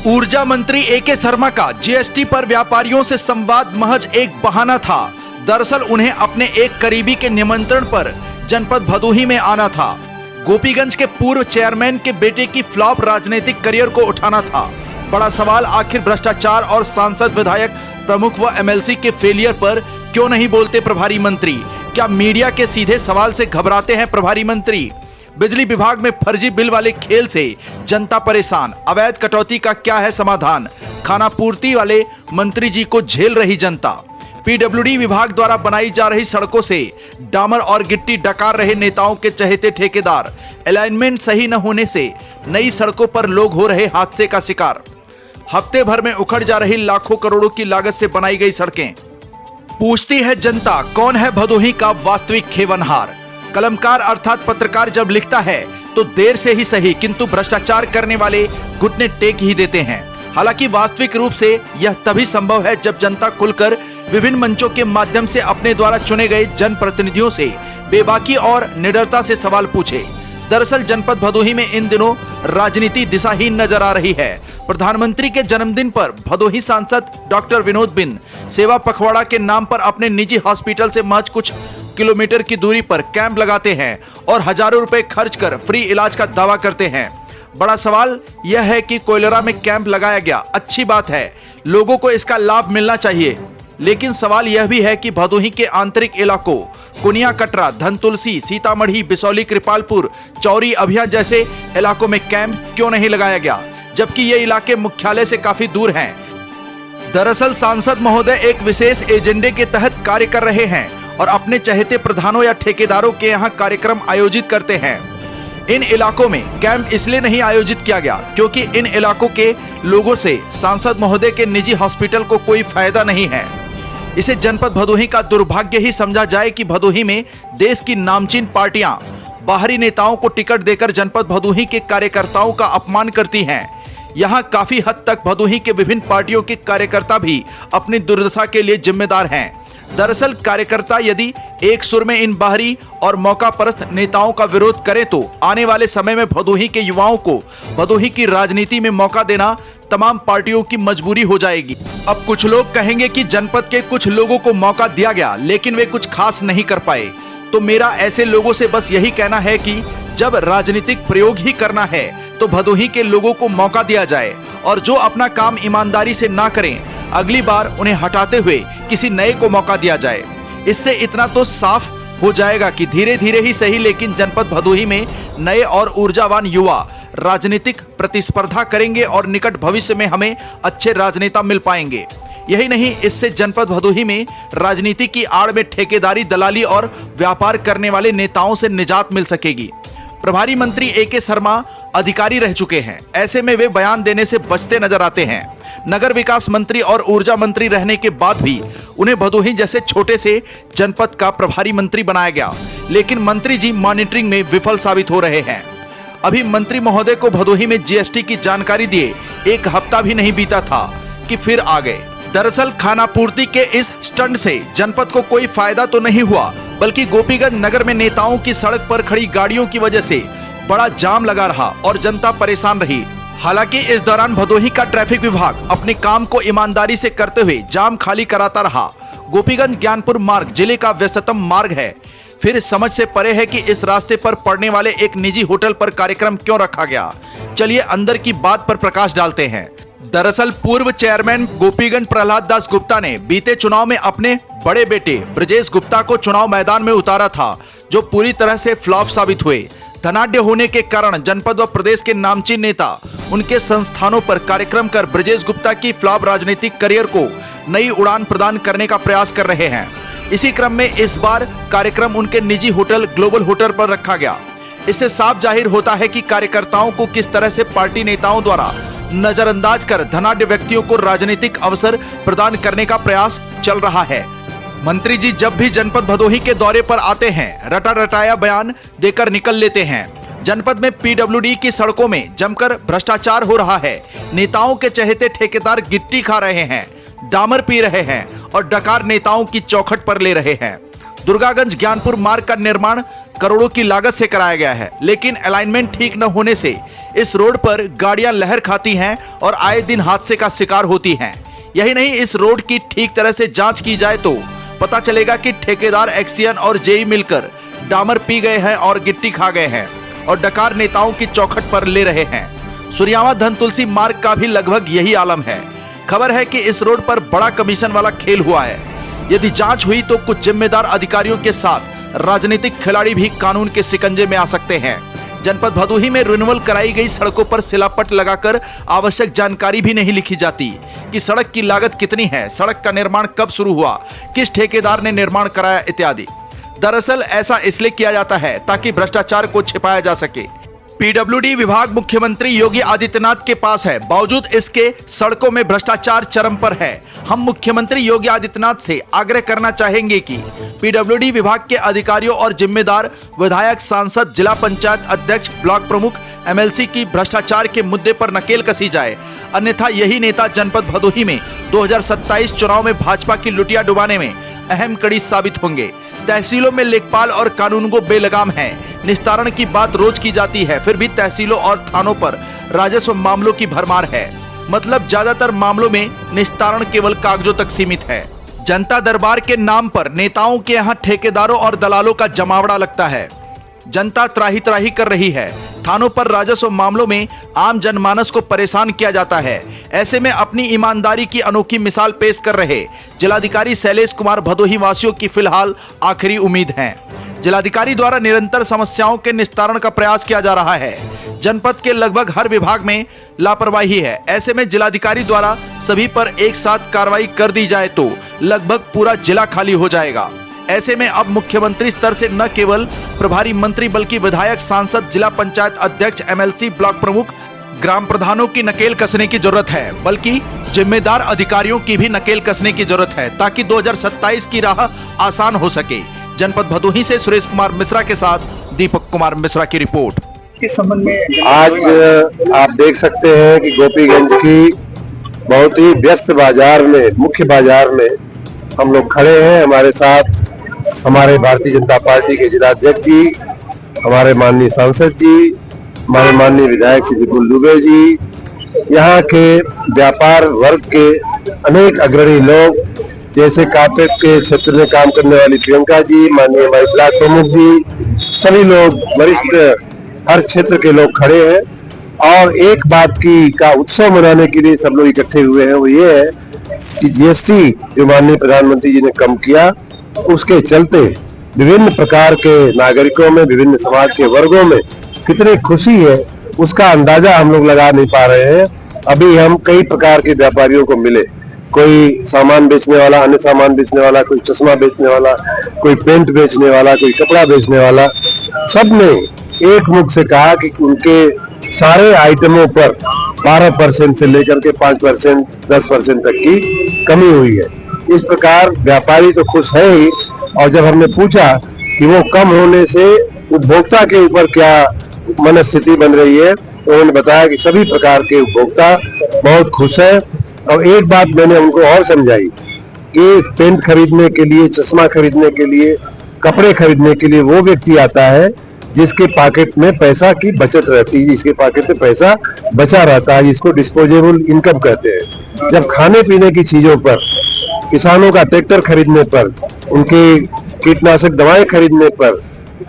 ऊर्जा मंत्री ए.के. शर्मा का जीएसटी पर व्यापारियों से संवाद महज एक बहाना था। दरअसल उन्हें अपने एक करीबी के निमंत्रण पर जनपद भदोही में आना था। गोपीगंज के पूर्व चेयरमैन के बेटे की फ्लॉप राजनीतिक करियर को उठाना था। बड़ा सवाल आखिर भ्रष्टाचार और सांसद, विधायक, प्रमुख व एमएलसी के फेलियर पर क्यों नहीं बोलते प्रभारी मंत्री? क्या मीडिया के सीधे सवाल से घबराते हैं प्रभारी मंत्री? बिजली विभाग में फर्जी बिल वाले खेल से जनता परेशान, अवैध कटौती का क्या है समाधान? खाना पूर्ति वाले मंत्री जी को झेल रही जनता। पीडब्ल्यूडी विभाग द्वारा बनाई जा रही सड़कों से डामर और गिट्टी डकार रहे नेताओं के चहेते ठेकेदार। अलाइनमेंट सही न होने से नई सड़कों पर लोग हो रहे हादसे का शिकार। हफ्ते भर में उखड़ जा रही लाखों करोड़ों की लागत से बनाई गई सड़कें। पूछती है जनता, कौन है भदोही का वास्तविक खेवनहार? कलमकार अर्थात पत्रकार जब लिखता है तो देर से ही सही, किंतु भ्रष्टाचार करने वाले घुटने टेक ही देते हैं। हालांकि वास्तविक रूप से यह तभी संभव है जब जनता खुलकर विभिन्न मंचों के माध्यम से अपने द्वारा चुने गए जनप्रतिनिधियों से बेबाकी और निडरता से सवाल पूछे। दरअसल जनपद भदोही में इन दिनों राजनीति दिशाहीन नजर आ रही है। प्रधानमंत्री के जन्मदिन पर भदोही सांसद डॉक्टर विनोद बिंद सेवा पखवाड़ा के नाम पर अपने निजी हॉस्पिटल से महज कुछ किलोमीटर की दूरी पर कैंप लगाते हैं और हजारों रुपए खर्च कर फ्री इलाज का दावा करते हैं। बड़ा सवाल यह है कि कोयलरा में कैंप लगाया गया, अच्छी बात है, लोगों को इसका लाभ मिलना चाहिए, लेकिन सवाल यह भी है कि भदोही के आंतरिक इलाकों कुनिया, कटरा, धनतुलसी, सीतामढ़ी, बिसौली, कृपालपुर, चौरी, अभिया जैसे इलाकों में कैंप क्यों नहीं लगाया गया, जबकि ये इलाके मुख्यालय से काफी दूर हैं। दरअसल सांसद महोदय एक विशेष एजेंडे के तहत कार्य कर रहे हैं और अपने चहेते प्रधानों या ठेकेदारों के यहाँ कार्यक्रम आयोजित करते हैं। इन इलाकों में कैंप इसलिए नहीं आयोजित किया गया क्योंकि इन इलाकों के लोगों से सांसद महोदय के निजी हॉस्पिटल को कोई फायदा नहीं है। इसे जनपद भदोही का दुर्भाग्य ही समझा जाए कि भदोही में देश की नामचीन पार्टियां बाहरी नेताओं को टिकट देकर जनपद भदोही के कार्यकर्ताओं का अपमान करती हैं। यहां काफी हद तक भदोही के विभिन्न पार्टियों के कार्यकर्ता भी अपनी दुर्दशा के लिए जिम्मेदार हैं। दरअसल कार्यकर्ता यदि एक सुर में इन बाहरी और मौका परस्त नेताओं का विरोध करें तो आने वाले समय में भदोही के युवाओं को भदोही की राजनीति में मौका देना तमाम पार्टियों की मजबूरी हो जाएगी। अब कुछ लोग कहेंगे कि जनपद के कुछ लोगों को मौका दिया गया लेकिन वे कुछ खास नहीं कर पाए, तो मेरा ऐसे लोगों से बस यही कहना है कि जब राजनीतिक प्रयोग ही करना है तो भदोही के लोगों को मौका दिया जाए और जो अपना काम ईमानदारी से ना करें अगली बार उन्हें हटाते हुए किसी नए को मौका दिया जाए। इससे इतना तो साफ हो जाएगा कि धीरे धीरे ही सही लेकिन जनपद भदोही में नए और ऊर्जावान युवा राजनीतिक प्रतिस्पर्धा करेंगे और निकट भविष्य में हमें अच्छे राजनेता मिल पाएंगे। यही नहीं, इससे जनपद भदोही में राजनीति की आड़ में ठेकेदारी, दलाली और व्यापार करने वाले नेताओं से निजात मिल सकेगी। प्रभारी मंत्री ए.के. शर्मा अधिकारी रह चुके हैं, ऐसे में वे बयान देने से बचते नजर आते हैं। नगर विकास मंत्री और ऊर्जा मंत्री रहने के बाद भी उन्हें भदोही जैसे छोटे से जनपद का प्रभारी मंत्री बनाया गया, लेकिन मंत्री जी मॉनिटरिंग में विफल साबित हो रहे हैं। अभी मंत्री महोदय को भदोही में जीएसटी की जानकारी दिए एक हफ्ता भी नहीं बीता था कि फिर आ गए। दरअसल खाना पूर्ति के इस स्टंट से जनपद को कोई फायदा तो नहीं हुआ, बल्कि गोपीगंज नगर में नेताओं की सड़क पर खड़ी गाड़ियों की वजह से बड़ा जाम लगा रहा और जनता परेशान रही। हालांकि इस दौरान भदोही का ट्रैफिक विभाग अपने काम को ईमानदारी से करते हुए जाम खाली कराता रहा। गोपीगंज ज्ञानपुर मार्ग जिले का व्यस्ततम मार्ग है, फिर समझ से परे है कि इस रास्ते पर पड़ने वाले एक निजी होटल पर कार्यक्रम क्यों रखा गया। चलिए अंदर की बात पर प्रकाश डालते हैं। दरअसल पूर्व चेयरमैन गोपीगंज प्रहलाद दास गुप्ता ने बीते चुनाव में अपने बड़े बेटे ब्रजेश गुप्ता को चुनाव मैदान में उतारा था, जो पूरी तरह से फ्लॉप साबित हुए। धनाढ्य होने के कारण जनपद व प्रदेश के नामचीन नेता उनके संस्थानों पर कार्यक्रम कर ब्रजेश गुप्ता की फ्लॉप राजनीतिक करियर को नई उड़ान प्रदान करने का प्रयास कर रहे हैं। इसी क्रम में इस बार कार्यक्रम उनके निजी होटल ग्लोबल होटल पर रखा गया। इससे साफ जाहिर होता है कि कार्यकर्ताओं को किस तरह से पार्टी नेताओं द्वारा नजरअंदाज कर धनाढ्य व्यक्तियों को राजनीतिक अवसर प्रदान करने का प्रयास चल रहा है। मंत्री जी जब भी जनपद भदोही के दौरे पर आते हैं रटा रटाया बयान देकर निकल लेते हैं। जनपद में पीडब्ल्यूडी की सड़कों में जमकर भ्रष्टाचार हो रहा है। नेताओं के चहेते ठेकेदार गिट्टी खा रहे हैं, डामर पी रहे हैं और डकार नेताओं की चौखट पर ले रहे हैं। दुर्गागंज ज्ञानपुर मार्ग का निर्माण करोड़ों की लागत से कराया गया है, लेकिन अलाइनमेंट ठीक न होने से इस रोड पर गाड़ियां लहर खाती हैं और आए दिन हादसे का शिकार होती हैं। यही नहीं, इस रोड की ठीक तरह से जांच की जाए तो पता चलेगा कि ठेकेदार एक्सियन और जेई मिलकर डामर पी गए हैं और गिट्टी खा गए हैं और डकार नेताओं की चौखट पर ले रहे हैं। सूर्यावा धनतुलसी मार्ग का भी लगभग यही आलम है। खबर है कि इस रोड पर बड़ा कमीशन वाला खेल हुआ है। यदि जांच हुई तो कुछ जिम्मेदार अधिकारियों के साथ राजनीतिक खिलाड़ी भी कानून के शिकंजे में आ सकते हैं। जनपद भदोही में रिन्यूअल कराई गई सड़कों पर सिलापट लगाकर आवश्यक जानकारी भी नहीं लिखी जाती कि सड़क की लागत कितनी है, सड़क का निर्माण कब शुरू हुआ, किस ठेकेदार ने निर्माण कराया इत्यादि। दरअसल ऐसा इसलिए किया जाता है ताकि भ्रष्टाचार को छिपाया जा सके। पीडब्ल्यूडी विभाग मुख्यमंत्री योगी आदित्यनाथ के पास है, बावजूद इसके सड़कों में भ्रष्टाचार चरम पर है। हम मुख्यमंत्री योगी आदित्यनाथ से आग्रह करना चाहेंगे कि पीडब्ल्यूडी विभाग के अधिकारियों और जिम्मेदार विधायक, सांसद, जिला पंचायत अध्यक्ष, ब्लॉक प्रमुख, एमएलसी की भ्रष्टाचार के मुद्दे पर नकेल कसी जाए, अन्यथा यही नेता जनपद भदोही में 2027 चुनाव में भाजपा की लुटिया डुबाने में अहम कड़ी साबित होंगे। तहसीलों में लेखपाल और कानूनगो बेलगाम हैं। निस्तारण की बात रोज की जाती है, फिर भी तहसीलों और थानों पर राजस्व मामलों की भरमार है। मतलब ज्यादातर मामलों में निस्तारण केवल कागजों तक सीमित है। जनता दरबार के नाम पर नेताओं के यहाँ ठेकेदारों और दलालों का जमावड़ा लगता है। जनता त्राही त्राही कर रही है। थानों पर राजस्व मामलों में आम जनमानस को परेशान किया जाता है। ऐसे में अपनी ईमानदारी की अनोखी मिसाल पेश कर रहे जिलाधिकारी शैलेश कुमार भदोही वासियों की फिलहाल आखिरी उम्मीद है। जिलाधिकारी द्वारा निरंतर समस्याओं के निस्तारण का प्रयास किया जा रहा है। जनपद के लगभग हर विभाग में लापरवाही है। ऐसे में जिलाधिकारी द्वारा सभी पर एक साथ कार्रवाई कर दी जाए तो लगभग पूरा जिला खाली हो जाएगा। ऐसे में अब मुख्यमंत्री स्तर से न केवल प्रभारी मंत्री बल्कि विधायक, सांसद, जिला पंचायत अध्यक्ष, एमएलसी, ब्लॉक प्रमुख, ग्राम प्रधानों की नकेल कसने की जरूरत है, बल्कि जिम्मेदार अधिकारियों की भी नकेल कसने की जरूरत है ताकि 2027 की राह आसान हो सके। जनपद भदोही से सुरेश कुमार मिश्रा के साथ दीपक कुमार मिश्रा की रिपोर्ट। इस संबंध में आज आप देख सकते हैं कि गोपीगंज की बहुत ही व्यस्त बाजार में, मुख्य बाजार में हम लोग खड़े हैं। हमारे साथ हमारे भारतीय जनता पार्टी के जिलाध्यक्ष जी, हमारे माननीय सांसद जी, हमारे माननीय विधायक श्री विपुल दुबे जी, यहाँ के व्यापार वर्ग के अनेक अग्रणी लोग, जैसे कारपेट के क्षेत्र में काम करने वाली प्रियंका जी, माननीय हमारे ब्लॉक प्रमुख जी, सभी लोग वरिष्ठ हर क्षेत्र के लोग खड़े हैं। और एक बात की का उत्सव मनाने के लिए सब लोग इकट्ठे हुए हैं, वो ये है कि जीएसटी जो माननीय प्रधानमंत्री जी ने कम किया, उसके चलते विभिन्न प्रकार के नागरिकों में, विभिन्न समाज के वर्गों में कितनी खुशी है उसका अंदाजा हम लोग लगा नहीं पा रहे हैं। अभी हम कई प्रकार के व्यापारियों को मिले, कोई सामान बेचने वाला, अन्य सामान बेचने वाला, कोई चश्मा बेचने वाला, कोई पेंट बेचने वाला, कोई कपड़ा बेचने वाला, सब ने एक मुख से कहा कि उनके सारे आइटमों पर 12% से लेकर के 5%, 10% तक की कमी हुई है। इस प्रकार व्यापारी तो खुश है ही, और जब हमने पूछा कि वो कम होने से उपभोक्ता के ऊपर क्या मनस्थिति बन रही है, तो उन्होंने बताया कि सभी प्रकार के उपभोक्ता बहुत खुश है। और एक बात मैंने उनको और समझाई कि पेंट खरीदने के लिए, चश्मा खरीदने के लिए, कपड़े खरीदने के लिए वो व्यक्ति आता है जिसके पॉकेट में पैसा की बचत रहती है, जिसके पॉकेट में पैसा बचा रहता है, जिसको डिस्पोजेबल इनकम कहते हैं। जब खाने पीने की चीजों पर, किसानों का ट्रैक्टर खरीदने पर, उनके कीटनाशक दवाएं खरीदने पर,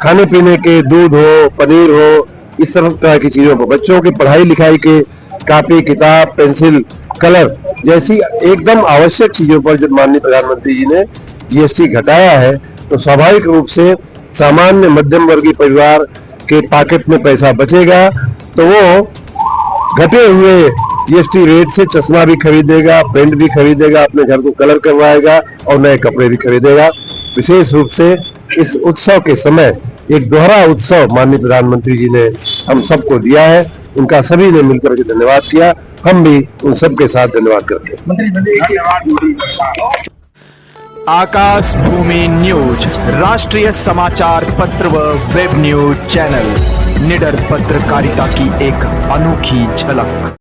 खाने पीने के दूध हो, पनीर हो, इस तरह की चीजों पर, बच्चों की पढ़ाई लिखाई के कॉपी, किताब, पेंसिल, कलर जैसी एकदम आवश्यक चीजों पर जब माननीय प्रधानमंत्री जी ने जीएसटी घटाया है, तो स्वाभाविक रूप से सामान्य मध्यम वर्गीय परिवार के पॉकेट में पैसा बचेगा, तो वो घटे हुए जीएसटी रेट से चश्मा भी खरीदेगा, पेंट भी खरीदेगा, अपने घर को कलर करवाएगा और नए कपड़े भी खरीदेगा। विशेष रूप से इस उत्सव के समय एक दोहरा उत्सव माननीय प्रधानमंत्री जी ने हम सबको दिया है। उनका सभी ने मिलकर के धन्यवाद किया, हम भी उन सबके साथ धन्यवाद करते हैं। आकाश भूमि न्यूज, राष्ट्रीय समाचार पत्र व वेब न्यूज चैनल, निडर पत्रकारिता की एक अनोखी झलक।